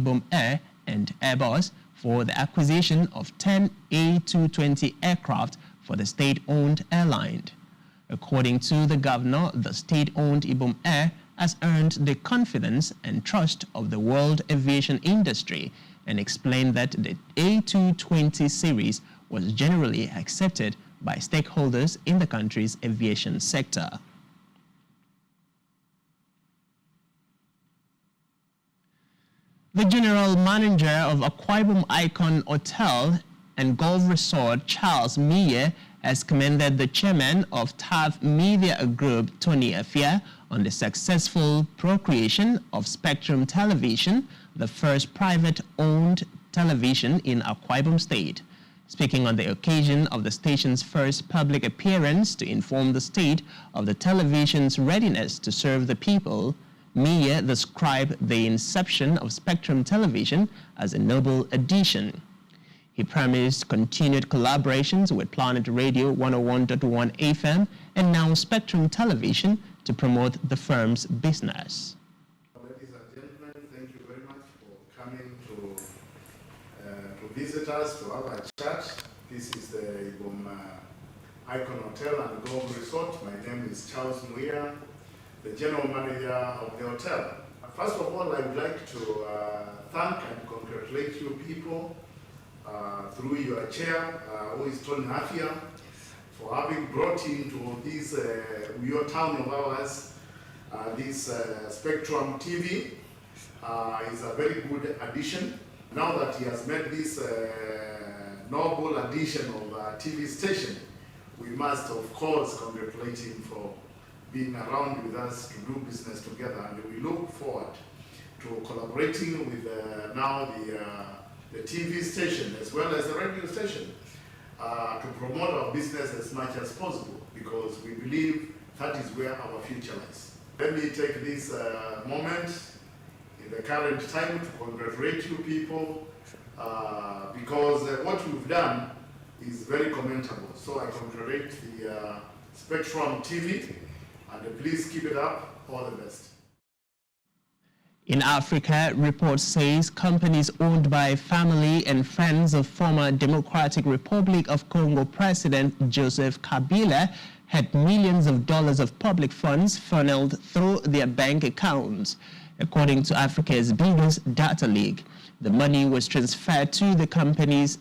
IBOM Air and Airbus for the acquisition of 10 A220 aircraft for the state-owned airline. According to the governor, the state-owned IBOM Air has earned the confidence and trust of the world aviation industry and explained that the A220 series was generally accepted by stakeholders in the country's aviation sector. The general manager of Akwa Ibom Icon Hotel and Golf Resort, Charles Miye, has commended the chairman of TAF Media Group, Tony AFIA, on the successful procreation of Spectrum Television, the first private-owned television in Akwa Ibom State. Speaking on the occasion of the station's first public appearance to inform the state of the television's readiness to serve the people, Miye described the inception of Spectrum Television as a noble addition. He promised continued collaborations with Planet Radio 101.1 FM and now Spectrum Television to promote the firm's business. Ladies and gentlemen, thank you very much for coming to visit us, to have a chat. This is the IBOM Icon Hotel and Golf Resort. My name is Charles Muia, the general manager of the hotel. First of all, I would like to thank and congratulate you people through your chair, who is Tony AFIA, for having brought into this your town of ours, this SpectrumTv. Is a very good addition. Now that he has made this noble addition of a TV station, we must of course congratulate him for being around with us to do business together, and we look forward to collaborating with now the TV station as well as the radio station to promote our business as much as possible, because we believe that is where our future lies. Let me take this moment in the current time to congratulate you people because what you've done is very commendable. So I congratulate the SpectrumTv, and please keep it up. All the best. In Africa, report says companies owned by family and friends of former Democratic Republic of Congo President Joseph Kabila had millions of dollars of public funds funneled through their bank accounts. According to Africa's biggest data leak, the money was transferred to the company's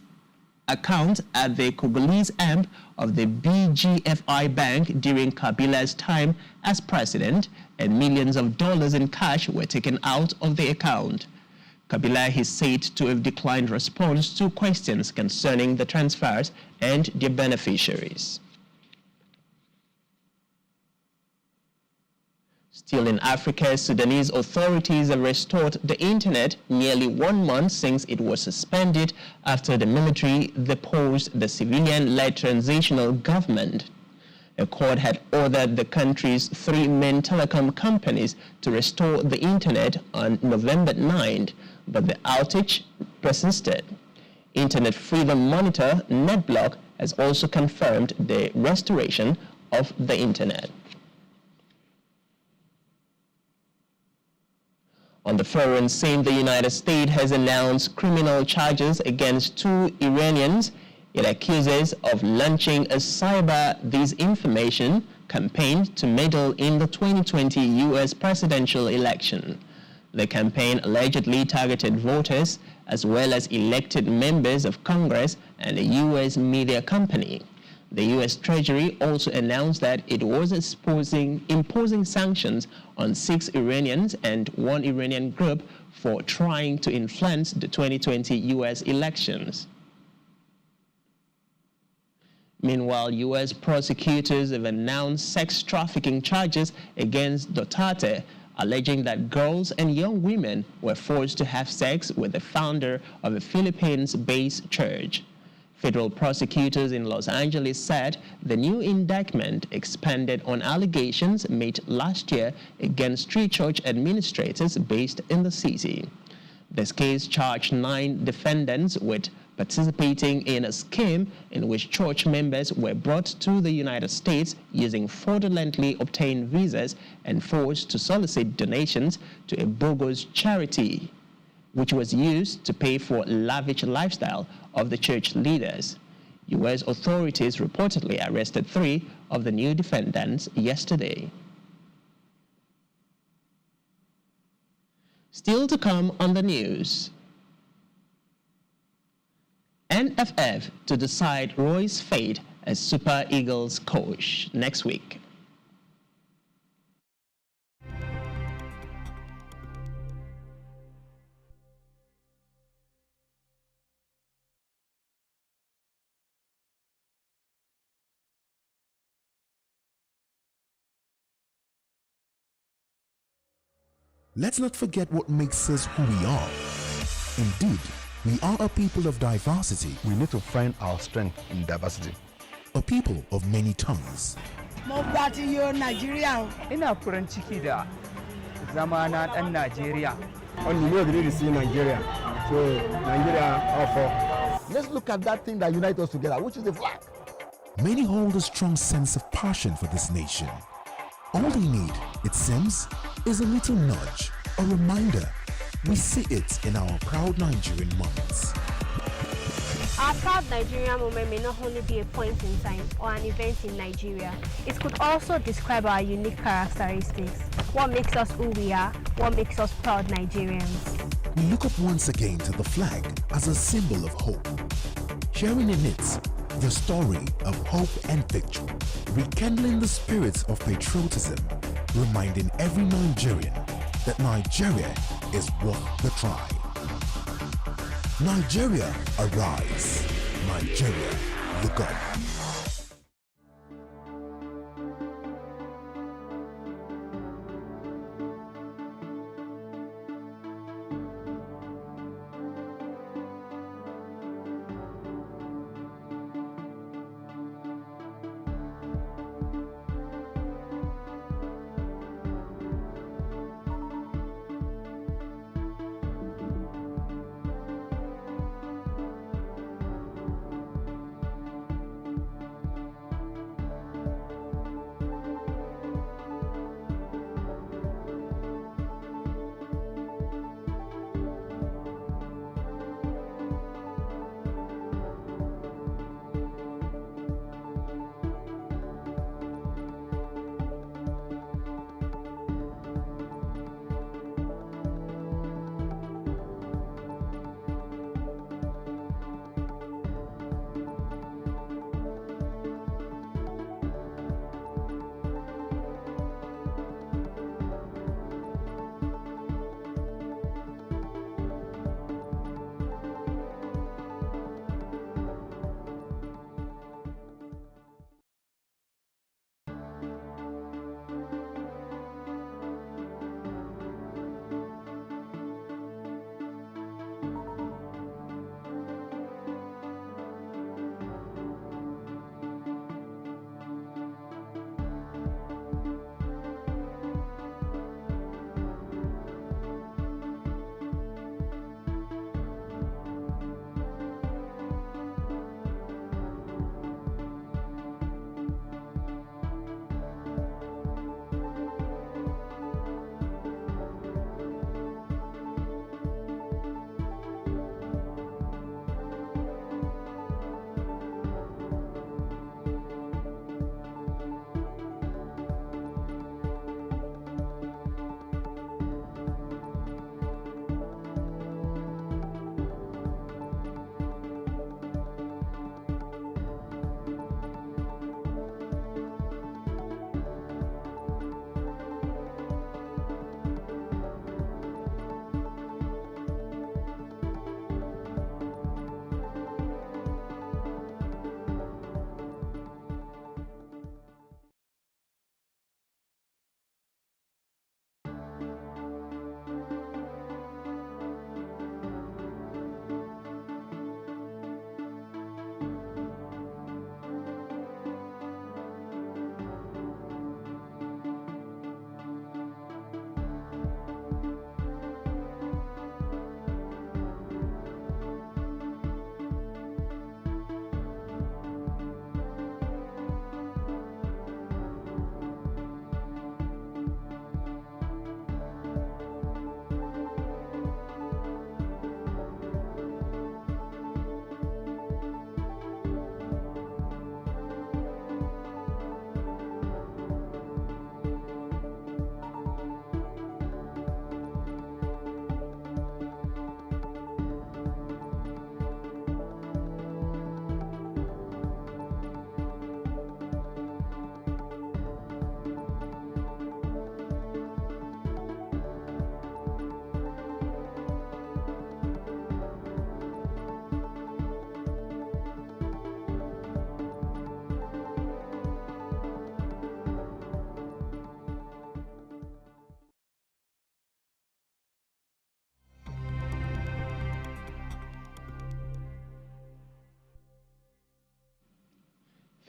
account at the Congolese arm of the BGFI Bank during Kabila's time as president, and millions of dollars in cash were taken out of the account. Kabila is said to have declined response to questions concerning the transfers and their beneficiaries. Still in Africa, Sudanese authorities have restored the internet nearly 1 month since it was suspended after the military deposed the civilian-led transitional government. A court had ordered the country's 3 main telecom companies to restore the internet on November 9th, but the outage persisted. Internet Freedom Monitor NetBlock has also confirmed the restoration of the internet. On the foreign scene, the United States has announced criminal charges against 2 Iranians it accuses of launching a cyber disinformation campaign to meddle in the 2020 U.S. presidential election. The campaign allegedly targeted voters as well as elected members of Congress and a U.S. media company. The U.S. Treasury also announced that it was imposing sanctions on 6 Iranians and 1 Iranian group for trying to influence the 2020 U.S. elections. Meanwhile, U.S. prosecutors have announced sex trafficking charges against DUTETE, alleging that girls and young women were forced to have sex with the founder of a Philippines-based church. Federal prosecutors in Los Angeles said the new indictment expanded on allegations made last year against 3 church administrators based in the city. This case charged 9 defendants with participating in a scheme in which church members were brought to the United States using fraudulently obtained visas and forced to solicit donations to a bogus charity. which was used to pay for lavish lifestyle of the church leaders. U.S. authorities reportedly arrested 3 of the new defendants yesterday. Still to come on the news. NFF to decide Roy's fate as Super Eagles coach next week. Let's not forget what makes us who we are. Indeed, we are a people of diversity. We need to find our strength in diversity. A people of many tongues. Nigeria. Ina farin ciki da zama na ɗan Najeriya. Only we agree to see Nigeria. So Nigeria offer. Let's look at that thing that unites us together, which is the flag. Many hold a strong sense of passion for this nation. All they need, it seems, is a little nudge, a reminder. We see it in our Proud Nigerian moments. Our Proud Nigerian moment may not only be a point in time or an event in Nigeria. It could also describe our unique characteristics, what makes us who we are, what makes us proud Nigerians. We look up once again to the flag as a symbol of hope, sharing in it the story of hope and victory, rekindling the spirit of patriotism, reminding every Nigerian that Nigeria is worth the try. Nigeria, arise. Nigeria, look up.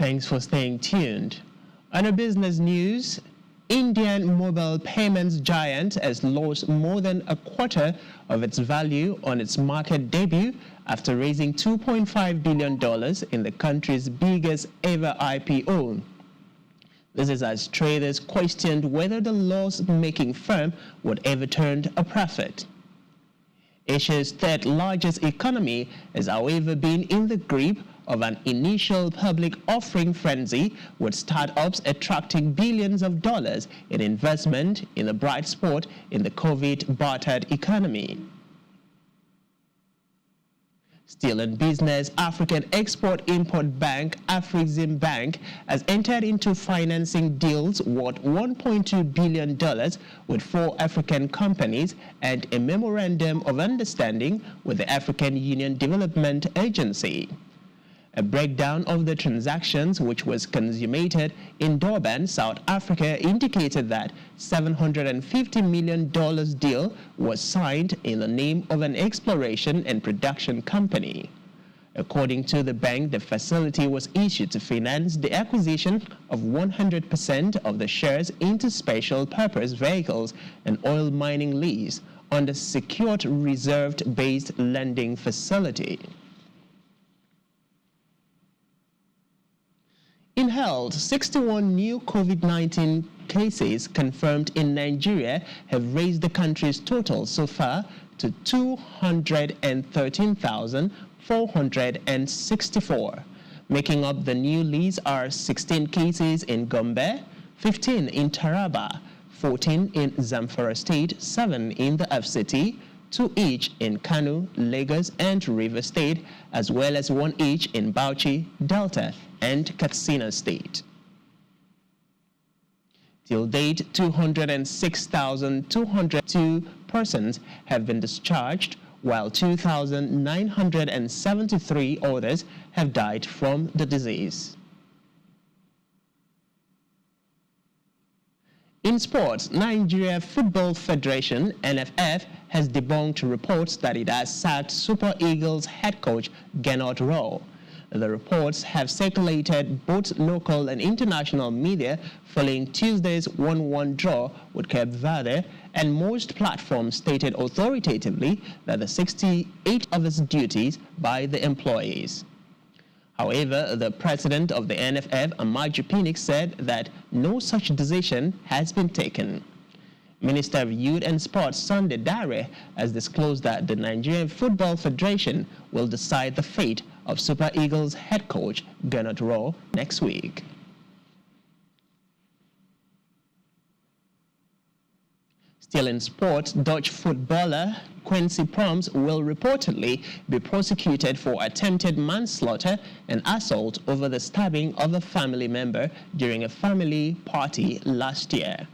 Thanks for staying tuned. On a business news, Indian mobile payments giant has lost more than a quarter of its value on its market debut after raising $2.5 billion in the country's biggest ever IPO. This is as traders questioned whether the loss-making firm would ever turn a profit. Asia's third largest economy has however been in the grip of an initial public offering frenzy, with startups attracting billions of dollars in investment in a bright spot in the COVID-battered economy. Still in business, African Export-Import Bank, Afreximbank, has entered into financing deals worth $1.2 billion with 4 African companies and a memorandum of understanding with the African Union Development Agency. A breakdown of the transactions, which was consummated in Durban, South Africa, indicated that $750 million deal was signed in the name of an exploration and production company. According to the bank, the facility was issued to finance the acquisition of 100% of the shares into special purpose vehicles and oil mining lease on the secured reserve-based lending facility. In health, 61 new COVID-19 cases confirmed in Nigeria have raised the country's total so far to 213,464. Making up the new list are 16 cases in Gombe, 15 in Taraba, 14 in Zamfara State, 7 in the FCT, 2 each in Kano, Lagos, and River State, as well as 1 each in Bauchi, Delta, and Katsina State. Till date, 206,202 persons have been discharged, while 2,973 others have died from the disease. In sports, Nigeria Football Federation (NFF) has debunked reports that it has sacked Super Eagles head coach Gernot Rohr. The reports have circulated both local and international media following Tuesday's 1-1 draw with Cape Verde, and most platforms stated authoritatively that the 68 of its duties by the employees. However, the president of the NFF, Amaju Pinnick, said that no such decision has been taken. Minister of Youth and Sports Sunday Dare has disclosed that the Nigerian Football Federation will decide the fate of Super Eagles head coach Gernot Rohr next week. Still in sports, Dutch footballer Quincy Promes will reportedly be prosecuted for attempted manslaughter and assault over the stabbing of a family member during a family party last year.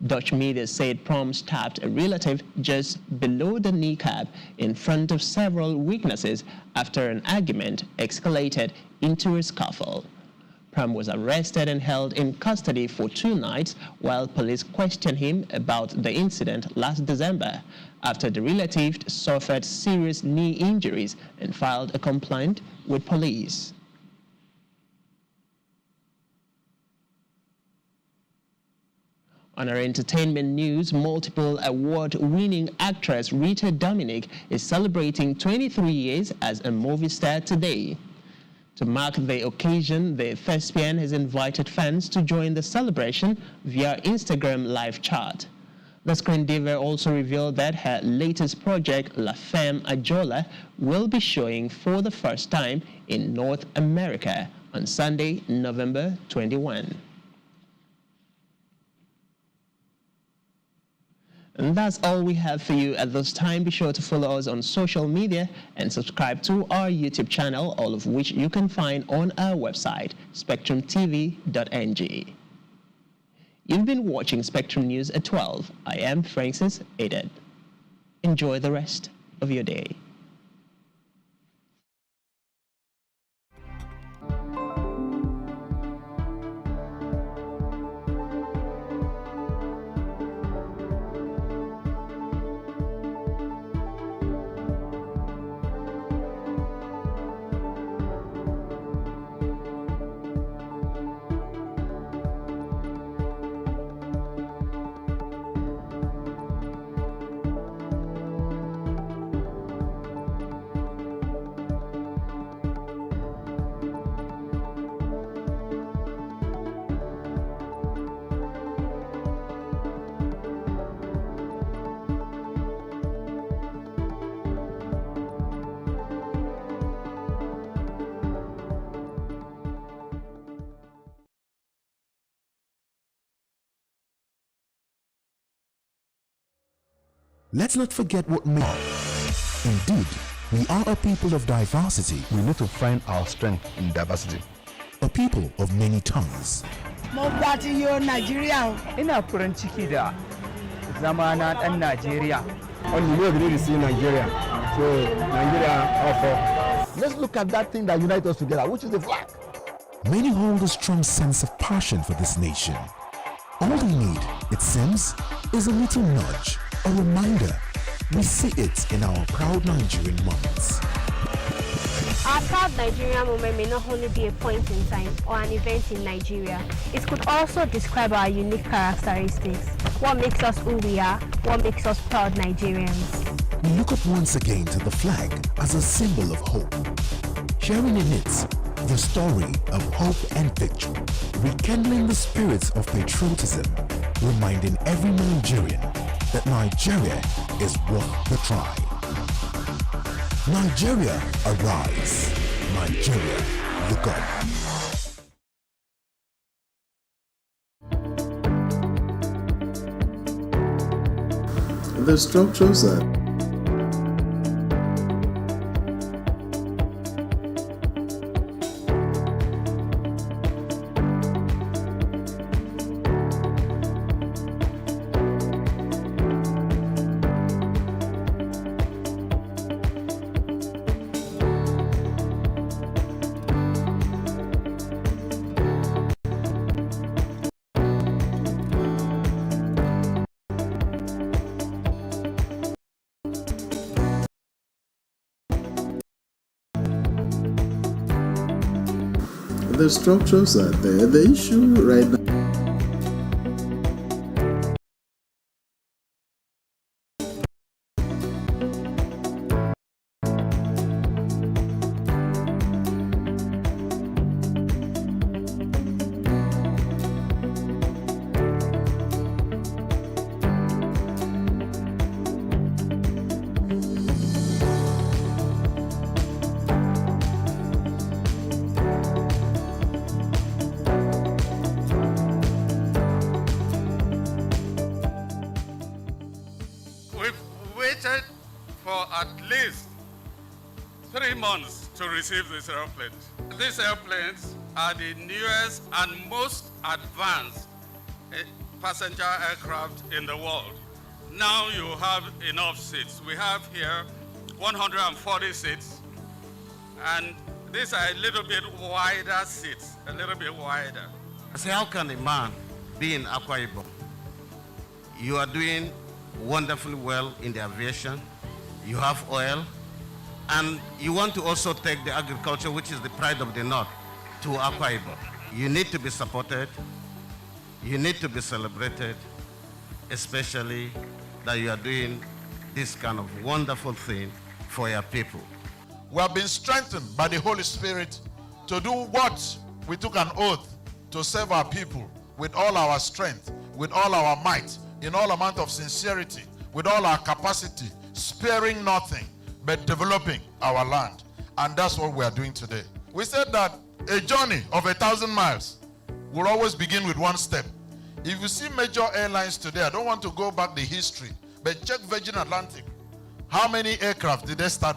Dutch media said Promes stabbed a relative just below the kneecap in front of several witnesses after an argument escalated into a scuffle. Pram was arrested and held in custody for 2 nights while police questioned him about the incident last December, after the relative suffered serious knee injuries and filed a complaint with police. On our entertainment news, multiple award-winning actress Rita Dominic is celebrating 23 years as a movie star today. To mark the occasion, the thespian has invited fans to join the celebration via Instagram live chat. The screen diva also revealed that her latest project, La Femme Ajola, will be showing for the first time in North America on Sunday, November 21. And that's all we have for you at this time. Be sure to follow us on social media and subscribe to our YouTube channel, all of which you can find on our website, SpectrumTv.ng. You've been watching Spectrum News at 12. I am Francis Aided. Enjoy the rest of your day. Let's not forget what made. Indeed, we are a people of diversity. We need to find our strength in diversity. A people of many tongues. Ina farin ciki da zama na ɗan Najeriya. Only we really see Nigeria. So Nigeria also. Let's look at that thing that unites us together, which is the flag. Many hold a strong sense of passion for this nation. All they need, it seems, is a little nudge, a reminder. We see it in our proud Nigerian moments. Our proud Nigerian moment may not only be a point in time or an event in Nigeria. It could also describe our unique characteristics. What makes us who we are, what makes us proud Nigerians. We look up once again to the flag as a symbol of hope, sharing in it the story of hope and victory, rekindling the spirits of patriotism, reminding every Nigerian that Nigeria is worth the try. Nigeria, arise. Nigeria, look up. The structures are the structures are there. The issue right now. For at least 3 months to receive these airplanes. These airplanes are the newest and most advanced passenger aircraft in the world. Now you have enough seats. We have here 140 seats, and these are a little bit wider seats, a little bit wider. So how can a man be in Akwa Ibom? You are doing wonderfully well in the aviation. You have oil, and you want to also take the agriculture, which is the pride of the North, to Akwa Ibom. You need to be supported. You need to be celebrated, especially that you are doing this kind of wonderful thing for your people. We have been strengthened by the Holy Spirit to do what we took an oath to serve our people with all our strength, with all our might, in all amount of sincerity, with all our capacity, sparing nothing, but developing our land. And that's what we are doing today. We said that a journey of 1,000 miles will always begin with one step. If you see major airlines today, I don't want to go back the history, but check Virgin Atlantic. How many aircraft did they start with?